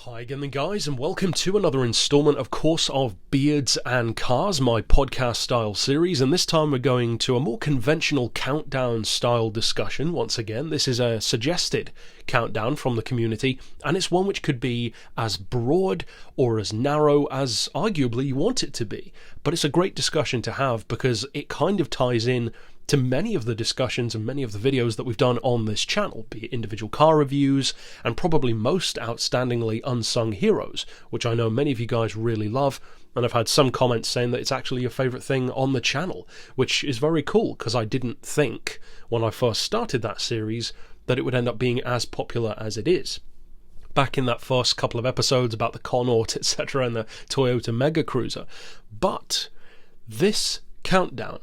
Hi again guys, and welcome to another installment, of course, of Beards and Cars, my podcast style series, and this time we're going to a more conventional countdown style discussion. Once again, this is a suggested countdown from the community, and it's one which could be as broad or as narrow as arguably you want it to be, but it's a great discussion to have because it kind of ties in to many of the discussions and many of the videos that we've done on this channel, be it individual car reviews, and probably most outstandingly unsung heroes, which I know many of you guys really love, and I've had some comments saying that it's actually your favourite thing on the channel, which is very cool, because I didn't think, when I first started that series, that it would end up being as popular as it is. Back in that first couple of episodes about the Connaught, etc., and the Toyota Mega Cruiser. But this countdown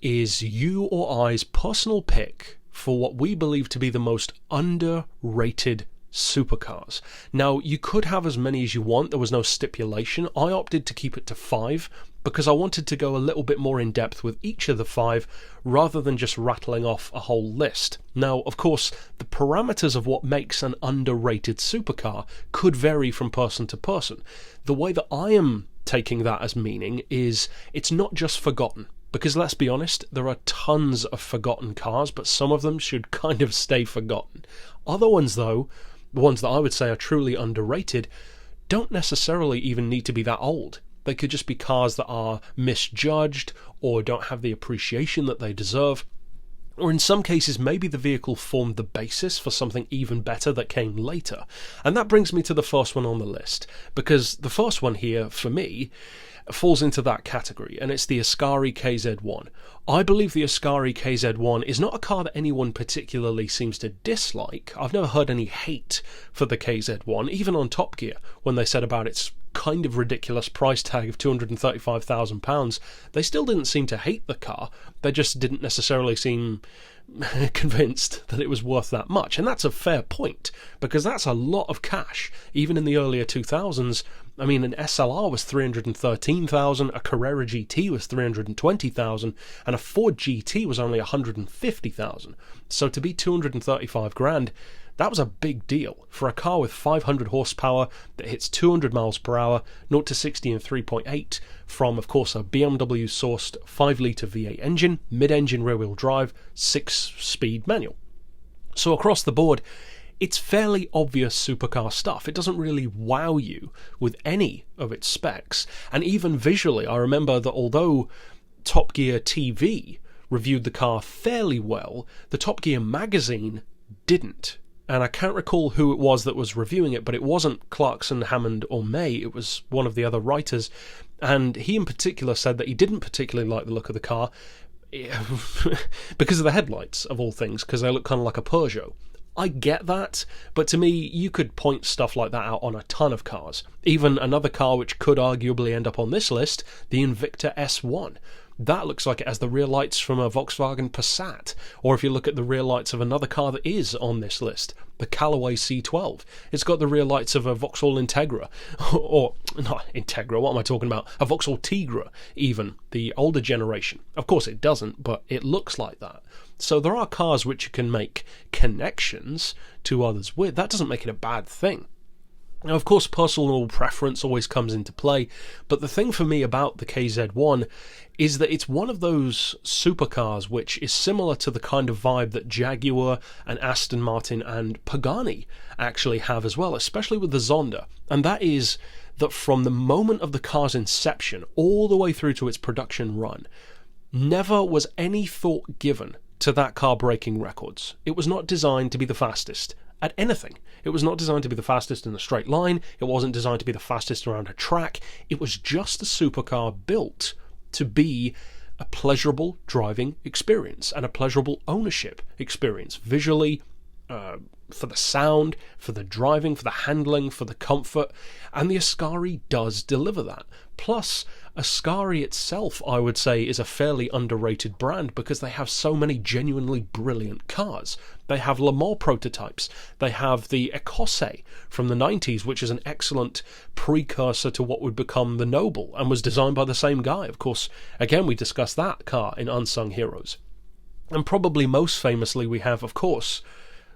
is you or I's personal pick for what we believe to be the most underrated supercars. Now, you could have as many as you want, there was no stipulation. I opted to keep it to 5 because I wanted to go a little bit more in depth with each of the 5 rather than just rattling off a whole list. Now, of course, the parameters of what makes an underrated supercar could vary from person to person. The way that I am taking that as meaning is it's not just forgotten. Because let's be honest, there are tons of forgotten cars, but some of them should kind of stay forgotten. Other ones, though, the ones that I would say are truly underrated, don't necessarily even need to be that old. They could just be cars that are misjudged or don't have the appreciation that they deserve. Or in some cases, maybe the vehicle formed the basis for something even better that came later. And that brings me to the first one on the list, because the first one here, for me, falls into that category, and it's the Ascari KZ1. I believe the Ascari KZ1 is not a car that anyone particularly seems to dislike. I've never heard any hate for the KZ1, even on Top Gear, when they said about its kind of ridiculous price tag of £235,000. They still didn't seem to hate the car, they just didn't necessarily seem convinced that it was worth that much. And that's a fair point, because that's a lot of cash. Even in the earlier 2000s, I mean, an SLR was $313,000, a Carrera GT was $320,000, and a Ford GT was only $150,000. So to be $235,000, that was a big deal for a car with 500 horsepower that hits 200 miles per hour, 0 to 60 in 3.8, from, of course, a BMW-sourced 5-litre V8 engine, mid-engine rear-wheel drive, 6-speed manual. So across the board, it's fairly obvious supercar stuff. It doesn't really wow you with any of its specs. And even visually, I remember that although Top Gear TV reviewed the car fairly well, the Top Gear magazine didn't. And I can't recall who it was that was reviewing it, but it wasn't Clarkson, Hammond or May, it was one of the other writers, and he in particular said that he didn't particularly like the look of the car because of the headlights, of all things, because they look kind of like a Peugeot. I get that, but to me, you could point stuff like that out on a ton of cars. Even another car which could arguably end up on this list, the Invicta S1. That looks like it has the rear lights from a Volkswagen Passat. Or if you look at the rear lights of another car that is on this list, the Callaway C12. It's got the rear lights of a Vauxhall Integra. Or, not Integra, what am I talking about? A Vauxhall Tigra, even, the older generation. Of course it doesn't, but it looks like that. So there are cars which you can make connections to others with. That doesn't make it a bad thing. Now, of course, personal preference always comes into play, but the thing for me about the KZ1 is that it's one of those supercars which is similar to the kind of vibe that Jaguar and Aston Martin and Pagani actually have as well, especially with the Zonda, and that is that from the moment of the car's inception all the way through to its production run, never was any thought given to that car breaking records. It was not designed to be the fastest at anything. It was not designed to be the fastest in a straight line. It wasn't designed to be the fastest around a track. It was just a supercar built to be a pleasurable driving experience and a pleasurable ownership experience, visually, for the sound, for the driving, for the handling, for the comfort, and the Ascari does deliver that. Plus, Ascari itself, I would say, is a fairly underrated brand because they have so many genuinely brilliant cars. They have Le Mans prototypes. They have the Ecosse from the 90s, which is an excellent precursor to what would become the Noble, and was designed by the same guy. Of course, again, we discussed that car in Unsung Heroes. And probably most famously, we have, of course,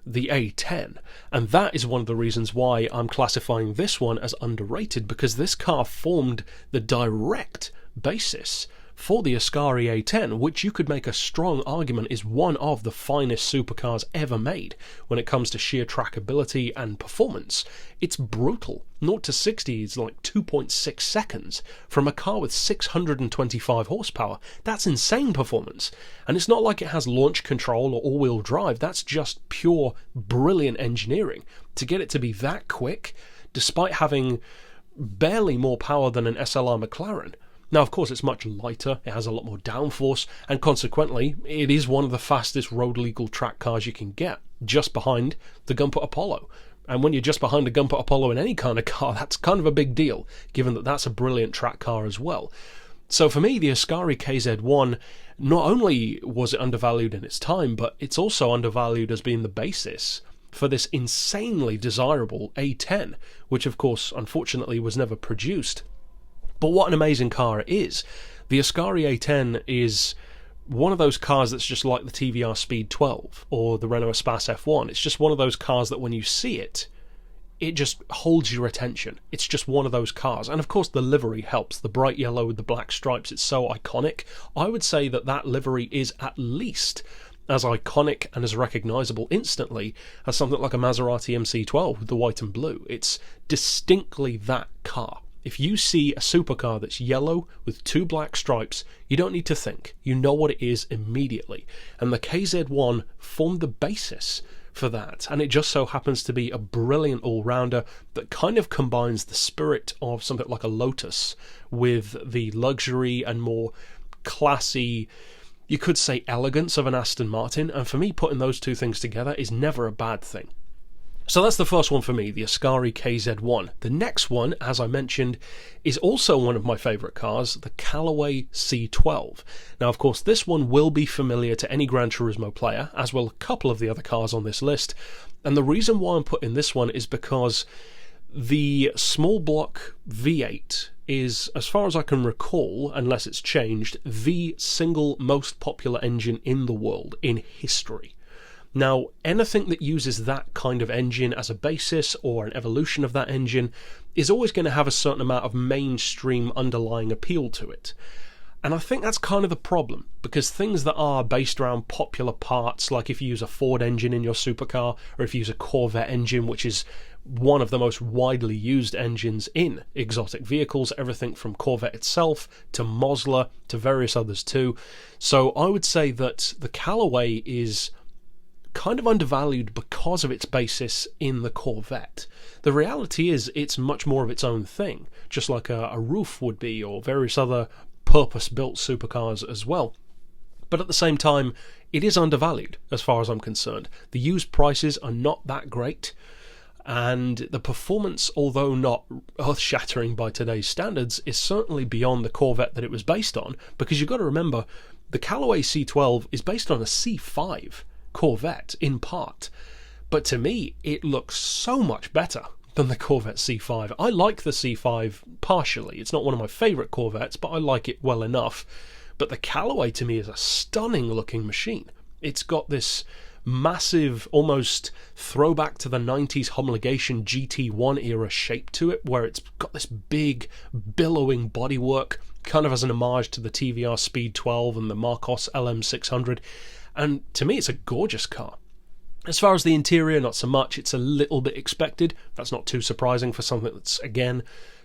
the A10. And that is one of the reasons why I'm classifying this one as underrated, because this car formed the direct basis for the Ascari A10, which you could make a strong argument is one of the finest supercars ever made when it comes to sheer trackability and performance. It's brutal. 0 to 60 is like 2.6 seconds from a car with 625 horsepower. That's insane performance. And it's not like it has launch control or all-wheel drive. That's just pure brilliant engineering to get it to be that quick, despite having barely more power than an SLR McLaren. Now, of course, it's much lighter, it has a lot more downforce, and consequently, it is one of the fastest road-legal track cars you can get, just behind the Gunpowder Apollo. And when you're just behind a Gunpowder Apollo in any kind of car, that's kind of a big deal, given that that's a brilliant track car as well. So for me, the Ascari KZ1, not only was it undervalued in its time, but it's also undervalued as being the basis for this insanely desirable A10, which of course, unfortunately, was never produced. But what an amazing car it is. The Ascari A10 is one of those cars that's just like the TVR Speed 12 or the Renault Espace F1. It's just one of those cars that when you see it, it just holds your attention. It's just one of those cars. And of course the livery helps. The bright yellow with the black stripes, it's so iconic. I would say that that livery is at least as iconic and as recognisable instantly as something like a Maserati MC12 with the white and blue. It's distinctly that car. If you see a supercar that's yellow with 2 black stripes, you don't need to think. You know what it is immediately. And the KZ1 formed the basis for that. And it just so happens to be a brilliant all-rounder that kind of combines the spirit of something like a Lotus with the luxury and more classy, you could say elegance of an Aston Martin. And for me, putting those two things together is never a bad thing. So that's the first one for me, the Ascari KZ1. The next one, as I mentioned, is also one of my favourite cars, the Callaway C12. Now, of course, this one will be familiar to any Gran Turismo player, as will a couple of the other cars on this list. And the reason why I'm putting this one is because the small block V8 is, as far as I can recall, unless it's changed, the single most popular engine in the world in history. Now, anything that uses that kind of engine as a basis or an evolution of that engine is always going to have a certain amount of mainstream underlying appeal to it. And I think that's kind of the problem, because things that are based around popular parts, like if you use a Ford engine in your supercar, or if you use a Corvette engine, which is one of the most widely used engines in exotic vehicles, everything from Corvette itself to Mosler to various others too. So I would say that the Callaway is kind of undervalued because of its basis in the Corvette. The reality is it's much more of its own thing, just like a Roof would be, or various other purpose-built supercars as well. But at the same time, it is undervalued as far as I'm concerned. The used prices are not that great, and the performance, although not earth-shattering by today's standards, is certainly beyond the Corvette that it was based on, because you've got to remember, the Callaway C12 is based on a C5 Corvette in part, but to me it looks so much better than the Corvette C5. I like the C5 partially. It's not one of my favourite Corvettes, but I like it well enough. But the Callaway to me is a stunning looking machine. It's got this massive, almost throwback to the 90s homologation GT1 era shape to it, where it's got this big billowing bodywork, kind of as an homage to the TVR Speed 12 and the Marcos LM600. And to me, it's a gorgeous car. As far as the interior, not so much. It's a little bit expected. That's not too surprising for something that's, again,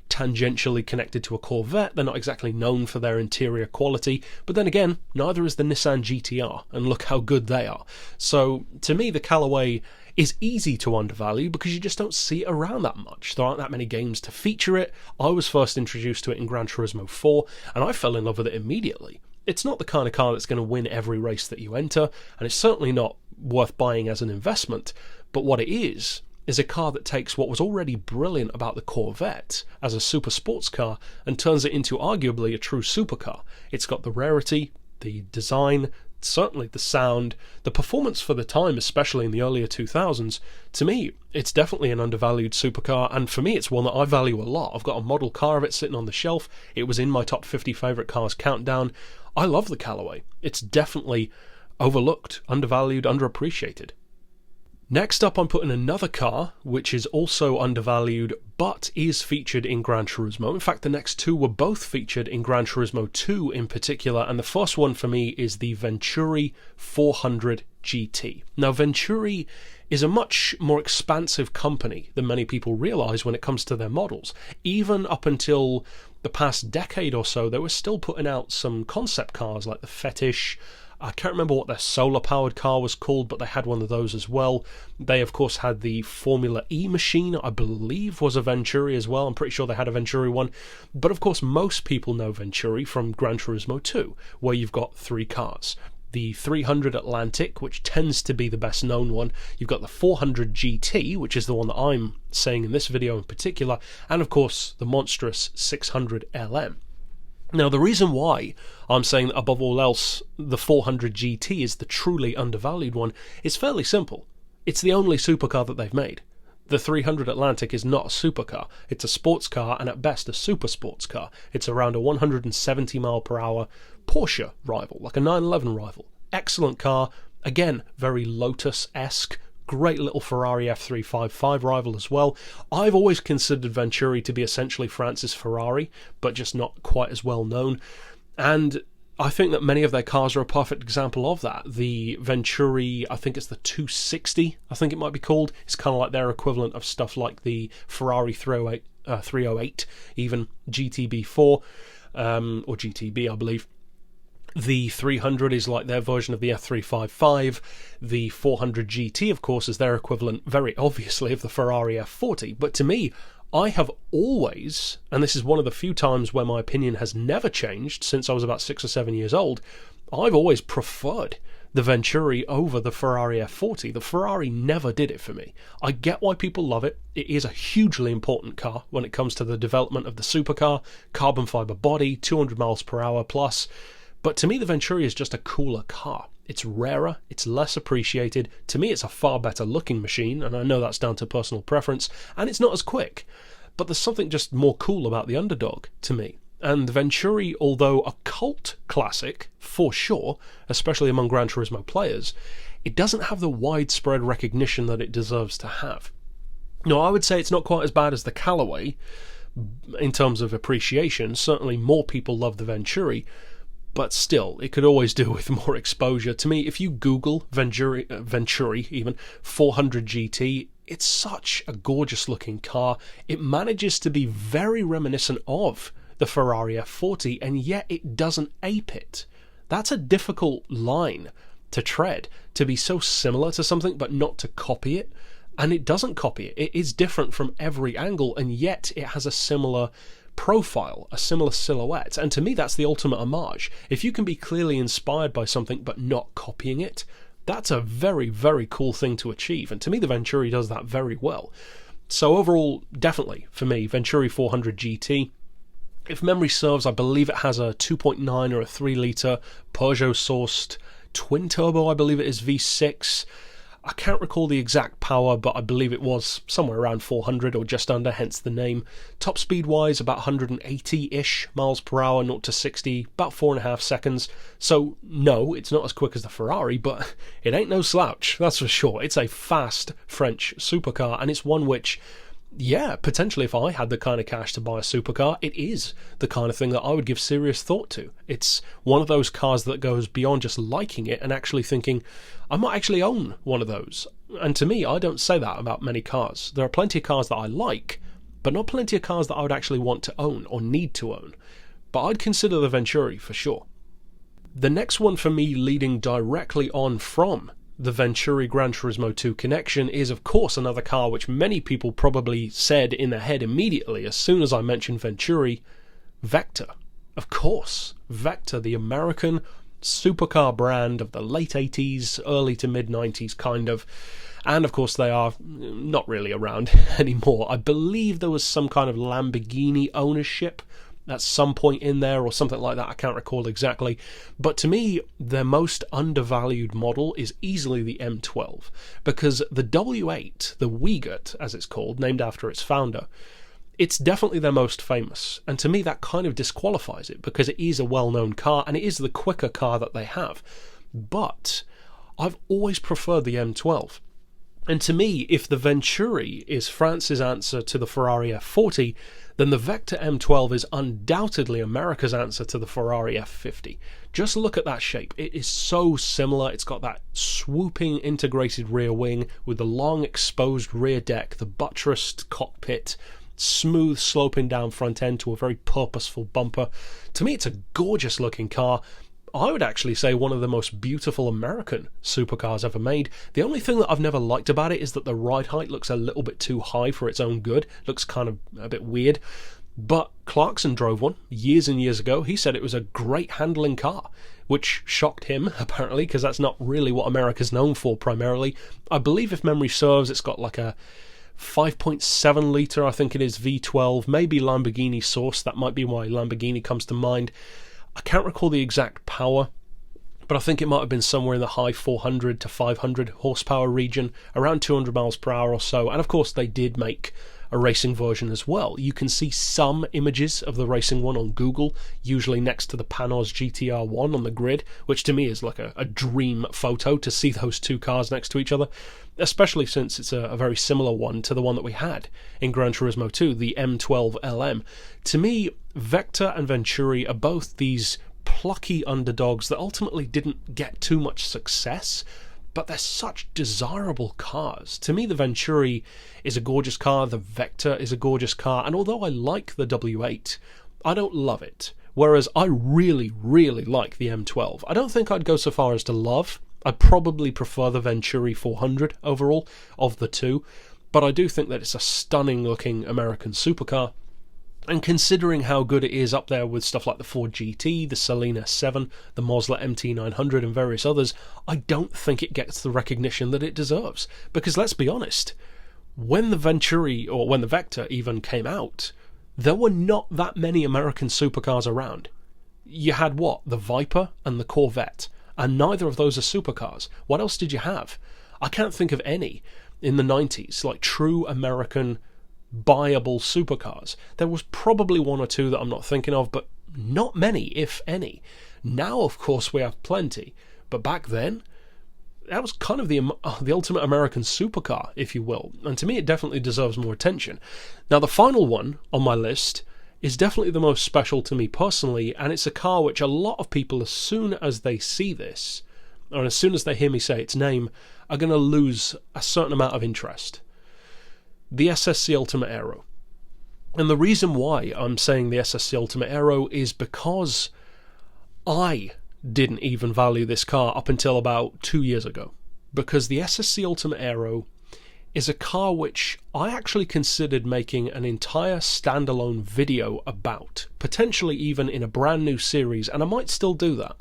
tangentially connected to a Corvette. They're not exactly known for their interior quality. But then again, neither is the Nissan GTR, and look how good they are. So, to me, the Callaway is easy to undervalue because you just don't see it around that much. There aren't that many games to feature it. I was first introduced to it in Gran Turismo 4, and I fell in love with it immediately. It's not the kind of car that's going to win every race that you enter, and it's certainly not worth buying as an investment, but what it is a car that takes what was already brilliant about the Corvette as a super sports car and turns it into arguably a true supercar. It's got the rarity, the design, certainly the sound, the performance for the time, especially in the earlier 2000s. To me, it's definitely an undervalued supercar, and for me it's one that I value a lot. I've got a model car of it sitting on the shelf. It was in my top 50 favourite cars countdown. I love the Callaway. It's definitely overlooked, undervalued, underappreciated. Next up, I'm putting another car, which is also undervalued, but is featured in Gran Turismo. In fact, the next two were both featured in Gran Turismo 2 in particular, and the first one for me is the Venturi 400 GT. Now, Venturi is a much more expansive company than many people realise when it comes to their models. Even up until the past decade or so, they were still putting out some concept cars like the Fetish. I can't remember what their solar-powered car was called, but they had one of those as well. They, of course, had the Formula E machine, I believe was a Venturi as well. I'm pretty sure they had a Venturi one. But, of course, most people know Venturi from Gran Turismo 2, where you've got three cars. The 300 Atlantic, which tends to be the best known one. You've got the 400 GT, which is the one that I'm saying in this video in particular. And, of course, the monstrous 600 LM. Now, the reason why I'm saying that above all else the 400 GT is the truly undervalued one is fairly simple. It's the only supercar that they've made. The 300 Atlantic is not a supercar. It's a sports car, and at best a super sports car. It's around a 170 mile per hour Porsche rival, like a 911 rival. Excellent car, again, very Lotus-esque. Great little Ferrari F355 rival as well. I've always considered Venturi to be essentially France's Ferrari, but just not quite as well known. And I think that many of their cars are a perfect example of that. The Venturi, I think it's the 260, I think it might be called. It's kind of like their equivalent of stuff like the Ferrari 308, even GTB4, or GTB, I believe. The 300 is like their version of the F355. The 400 GT, of course, is their equivalent, very obviously, of the Ferrari F40. But to me, I have always, and this is one of the few times where my opinion has never changed since I was about 6 or 7 years old, I've always preferred the Venturi over the Ferrari F40. The Ferrari never did it for me. I get why people love it. It is a hugely important car when it comes to the development of the supercar, carbon fibre body, 200 miles per hour plus. But to me, the Venturi is just a cooler car. It's rarer, it's less appreciated. To me, it's a far better looking machine, and I know that's down to personal preference, and it's not as quick. But there's something just more cool about the underdog, to me. And the Venturi, although a cult classic, for sure, especially among Gran Turismo players, it doesn't have the widespread recognition that it deserves to have. Now, I would say it's not quite as bad as the Callaway in terms of appreciation. Certainly more people love the Venturi, but still, it could always do with more exposure. To me, if you Google Venturi even, 400 GT, it's such a gorgeous looking car. It manages to be very reminiscent of the Ferrari F40, and yet it doesn't ape it. That's a difficult line to tread, to be so similar to something but not to copy it. And it doesn't copy it. It is different from every angle, and yet it has a similar profile, a similar silhouette. And to me, that's the ultimate homage. If you can be clearly inspired by something but not copying it, that's a very, very cool thing to achieve. And to me, the Venturi does that very well. So overall, definitely, for me, Venturi 400 GT. If memory serves, I believe it has a 2.9 or a 3 litre Peugeot-sourced twin-turbo, I believe it is V6. I can't recall the exact power, but I believe it was somewhere around 400 or just under, hence the name. Top speed-wise, about 180-ish miles per hour, 0 to 60, about 4.5 seconds. So, no, it's not as quick as the Ferrari, but it ain't no slouch, that's for sure. It's a fast French supercar, and it's one which, yeah, potentially if I had the kind of cash to buy a supercar, it is the kind of thing that I would give serious thought to. It's one of those cars that goes beyond just liking it and actually thinking, I might actually own one of those. And to me, I don't say that about many cars. There are plenty of cars that I like, but not plenty of cars that I would actually want to own or need to own. But I'd consider the Venturi for sure. The next one for me, leading directly on from the Venturi Gran Turismo 2 connection, is of course another car which many people probably said in their head immediately as soon as I mentioned Venturi: Vector. Of course, Vector, the American supercar brand of the late 80s, early to mid 90s kind of. And of course they are not really around anymore. I believe there was some kind of Lamborghini ownership at some point in there or something like that. I can't recall exactly. But to me, their most undervalued model is easily the M12, because the W8, the Weegert as it's called, named after its founder, it's definitely their most famous. And to me, that kind of disqualifies it, because it is a well-known car and it is the quicker car that they have. But I've always preferred the M12. And to me, if the Venturi is France's answer to the Ferrari F40, then the Vector M12 is undoubtedly America's answer to the Ferrari F50. Just look at that shape. It is so similar. It's got that swooping integrated rear wing with the long exposed rear deck, the buttressed cockpit, smooth sloping down front end to a very purposeful bumper. To me, it's a gorgeous looking car. I would actually say one of the most beautiful American supercars ever made. The only thing that I've never liked about it is that the ride height looks a little bit too high for its own good. Looks kind of a bit weird. But Clarkson drove one years and years ago. He said it was a great handling car, which shocked him, apparently, because that's not really what America's known for primarily. I believe, if memory serves, it's got like a 5.7 litre, I think it is, V12, maybe Lamborghini source. That might be why Lamborghini comes to mind. I can't recall the exact power, but I think it might have been somewhere in the high 400 to 500 horsepower region, around 200 miles per hour or so. And of course, they did make a racing version as well. You can see some images of the racing one on Google, usually next to the Panos GTR1 on the grid, which to me is like a dream photo to see those two cars next to each other, especially since it's a very similar one to the one that we had in Gran Turismo 2, the M12 LM. To me, Vector and Venturi are both these plucky underdogs that ultimately didn't get too much success, but they're such desirable cars. To me, the Venturi is a gorgeous car, the Vector is a gorgeous car, and although I like the W8, I don't love it. Whereas I really, really like the M12. I don't think I'd go so far as to love. I'd probably prefer the Venturi 400 overall of the two, but I do think that it's a stunning looking American supercar. And considering how good it is up there with stuff like the Ford GT, the Salina 7, the Mosler MT900 and various others, I don't think it gets the recognition that it deserves. Because let's be honest, when the Venturi, or when the Vector even came out, there were not that many American supercars around. You had what? The Viper and the Corvette, and neither of those are supercars. What else did you have? I can't think of any in the 90s, like true American buyable supercars. There was probably one or two that I'm not thinking of, but not many, if any. Now, of course, we have plenty, but back then, that was kind of the ultimate American supercar, if you will, and to me it definitely deserves more attention. Now, the final one on my list is definitely the most special to me personally, and it's a car which a lot of people, as soon as they see this, or as soon as they hear me say its name, are going to lose a certain amount of interest. The SSC Ultimate Aero. And the reason why I'm saying the SSC Ultimate Aero is because I didn't even value this car up until about 2 years ago. Because the SSC Ultimate Aero is a car which I actually considered making an entire standalone video about, potentially even in a brand new series, and I might still do that,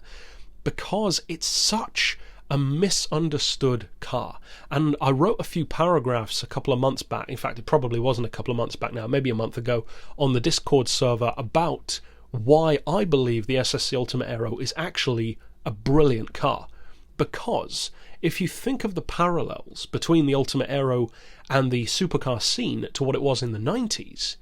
because it's such a misunderstood car. And I wrote a few paragraphs a couple of months back, in fact it probably wasn't a couple of months back now, maybe a month ago, on the Discord server about why I believe the SSC Ultimate Aero is actually a brilliant car. Because if you think of the parallels between the Ultimate Aero and the supercar scene to what it was in the 90s,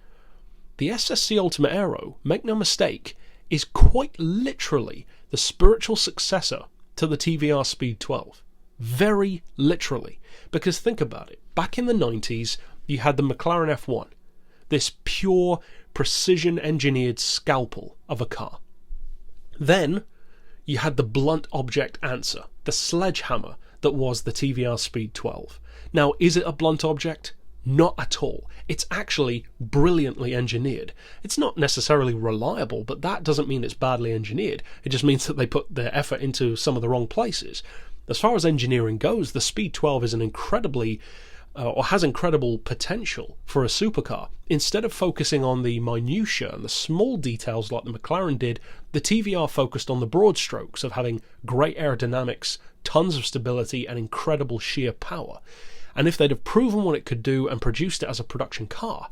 the SSC Ultimate Aero, make no mistake, is quite literally the spiritual successor to the TVR Speed 12. Very literally. Because think about it. Back in the 90s, you had the McLaren F1. This pure, precision-engineered scalpel of a car. Then, you had the blunt object answer, the sledgehammer that was the TVR Speed 12. Now, is it a blunt object? Not at all. It's actually brilliantly engineered. It's not necessarily reliable, but that doesn't mean it's badly engineered. It just means that they put their effort into some of the wrong places. As far as engineering goes, the Speed 12 is an incredibly, or has incredible potential for a supercar. Instead of focusing on the minutiae and the small details like the McLaren did, the TVR focused on the broad strokes of having great aerodynamics, tons of stability, and incredible sheer power. And if they'd have proven what it could do and produced it as a production car,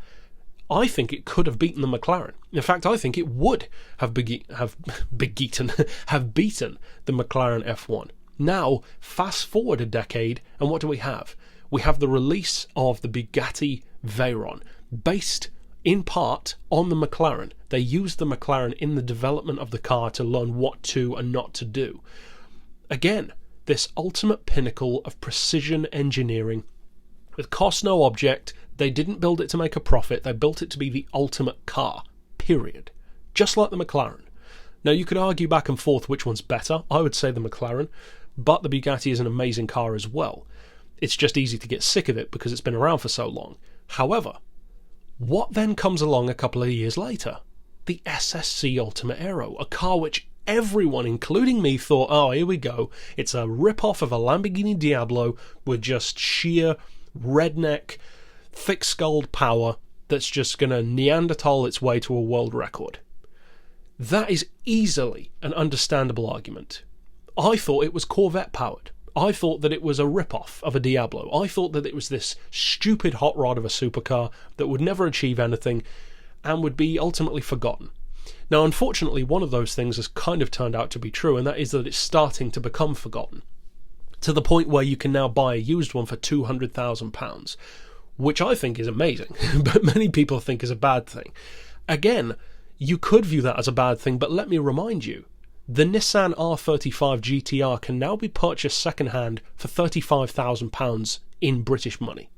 I think it could have beaten the McLaren. In fact, I think it would have beaten the McLaren F1. Now, fast forward a decade, and what do we have? We have the release of the Bugatti Veyron, based in part on the McLaren. They used the McLaren in the development of the car to learn what to and not to do. Again, this ultimate pinnacle of precision engineering With cost no object, they didn't build it to make a profit, they built it to be the ultimate car, period. Just like the McLaren. Now you could argue back and forth which one's better. I would say the McLaren, but the Bugatti is an amazing car as well. It's just easy to get sick of it because it's been around for so long. However, what then comes along a couple of years later? The SSC Ultimate Aero, a car which everyone, including me, thought, oh, here we go. It's a rip-off of a Lamborghini Diablo with just sheer redneck, thick-skulled power that's just going to Neanderthal its way to a world record. That is easily an understandable argument. I thought it was Corvette-powered. I thought that it was a rip-off of a Diablo. I thought that it was this stupid hot rod of a supercar that would never achieve anything and would be ultimately forgotten. Now, unfortunately, one of those things has kind of turned out to be true, and that is that it's starting to become forgotten, to the point where you can now buy a used one for £200,000, which I think is amazing, but many people think is a bad thing. Again, you could view that as a bad thing, but let me remind you, the Nissan R35 GTR can now be purchased second-hand for £35,000 in British money.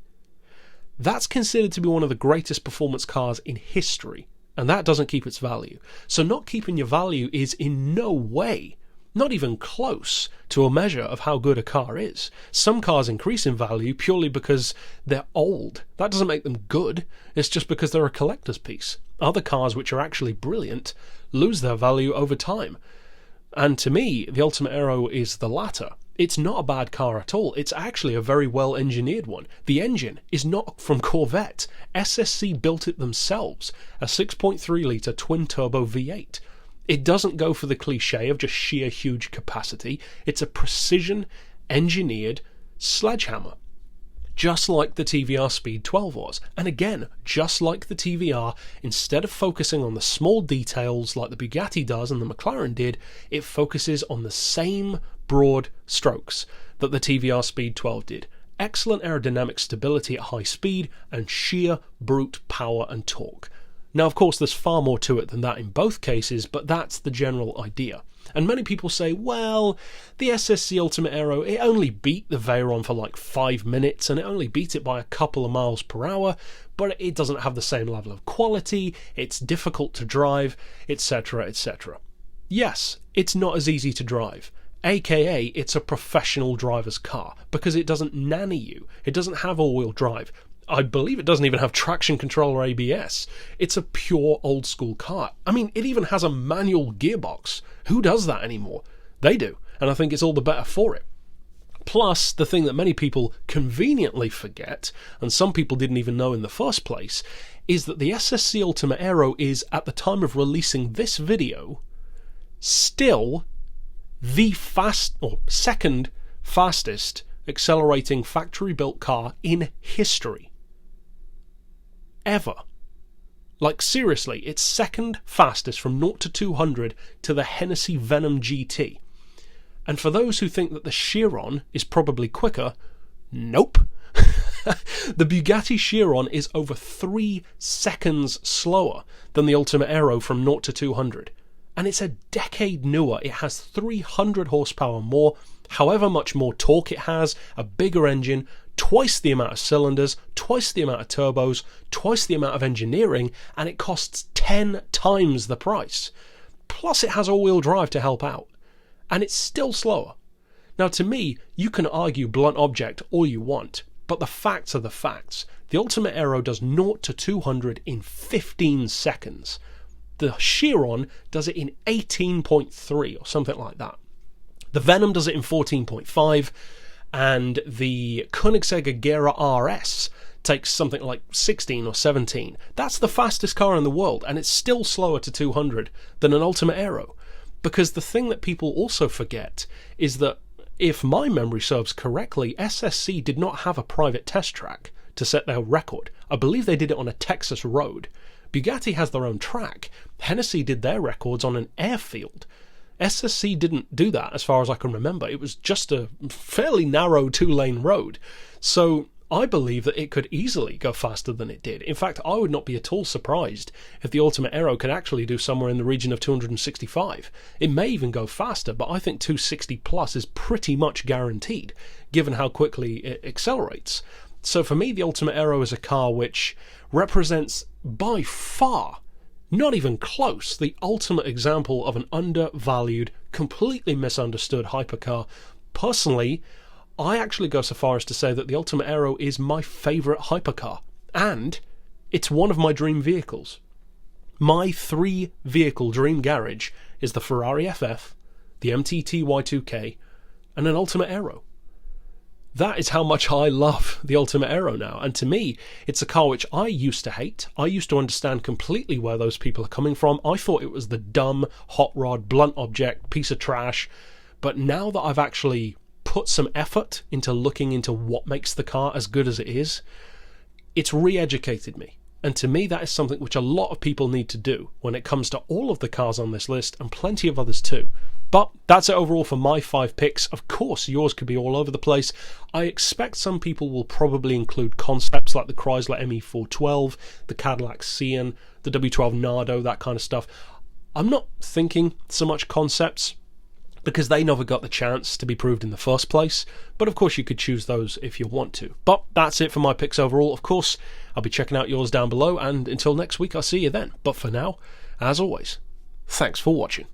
That's considered to be one of the greatest performance cars in history, and that doesn't keep its value. So not keeping your value is in no way, not even close, to a measure of how good a car is. Some cars increase in value purely because they're old. That doesn't make them good, it's just because they're a collector's piece. Other cars which are actually brilliant lose their value over time. And to me, the Ultimate Aero is the latter. It's not a bad car at all. It's actually a very well engineered one. The engine is not from Corvette. SSC built it themselves, a 6.3 litre twin turbo V8. It doesn't go for the cliche of just sheer huge capacity. It's a precision engineered sledgehammer, just like the TVR Speed 12 was. And again, just like the TVR, instead of focusing on the small details like the Bugatti does and the McLaren did, it focuses on the same broad strokes that the TVR Speed 12 did. Excellent aerodynamic stability at high speed and sheer brute power and torque. Now, of course, there's far more to it than that in both cases, but that's the general idea. And many people say, well, the SSC Ultimate Aero, it only beat the Veyron for like 5 minutes, and it only beat it by a couple of miles per hour, but it doesn't have the same level of quality, it's difficult to drive, etc., etc. Yes, it's not as easy to drive. AKA, it's a professional driver's car, because it doesn't nanny you. It doesn't have all-wheel drive. I believe it doesn't even have traction control or ABS. It's a pure old-school car. I mean, it even has a manual gearbox. Who does that anymore? They do, and I think it's all the better for it. Plus, the thing that many people conveniently forget, and some people didn't even know in the first place, is that the SSC Ultimate Aero is, at the time of releasing this video, still the second fastest accelerating factory-built car in history. Ever. Like, seriously, it's second fastest from 0 to 200 to the Hennessy Venom GT. And for those who think that the Chiron is probably quicker, nope. The Bugatti Chiron is over 3 seconds slower than the Ultimate Aero from 0 to 200. And it's a decade newer. It has 300 horsepower more, however much more torque it has, a bigger engine, twice the amount of cylinders, twice the amount of turbos, twice the amount of engineering, and it costs 10 times the price. Plus it has all-wheel drive to help out. And it's still slower. Now, to me, you can argue blunt object all you want, but the facts are the facts. The Ultimate Aero does 0 to 200 in 15 seconds. The Chiron does it in 18.3 or something like that. The Venom does it in 14.5, and the Koenigsegg Agera RS takes something like 16 or 17. That's the fastest car in the world, and it's still slower to 200 than an Ultimate Aero. Because the thing that people also forget is that, if my memory serves correctly, SSC did not have a private test track to set their record. I believe they did it on a Texas road. Bugatti has their own track. Hennessy did their records on an airfield. SSC didn't do that, as far as I can remember. It was just a fairly narrow 2-lane road. So I believe that it could easily go faster than it did. In fact, I would not be at all surprised if the Ultimate Aero could actually do somewhere in the region of 265. It may even go faster, but I think 260 plus is pretty much guaranteed, given how quickly it accelerates. So for me, the Ultimate Aero is a car which represents by far, not even close, the ultimate example of an undervalued, completely misunderstood hypercar. Personally, I actually go so far as to say that the Ultimate Aero is my favourite hypercar, and it's one of my dream vehicles. My 3-vehicle dream garage is the Ferrari FF, the MTT Y2K, and an Ultimate Aero. That is how much I love the Ultimate Aero now, and to me, it's a car which I used to hate. I used to understand completely where those people are coming from. I thought it was the dumb, hot rod, blunt object, piece of trash, but now that I've actually put some effort into looking into what makes the car as good as it is, it's re-educated me. And to me, that is something which a lot of people need to do when it comes to all of the cars on this list, and plenty of others too. But that's it overall for my 5 picks. Of course, yours could be all over the place. I expect some people will probably include concepts like the Chrysler ME412, the Cadillac Cian, the W12 Nardo, that kind of stuff. I'm not thinking so much concepts, because they never got the chance to be proved in the first place. But of course you could choose those if you want to. But that's it for my picks overall. Of course, I'll be checking out yours down below, and until next week, I'll see you then. But for now, as always, thanks for watching.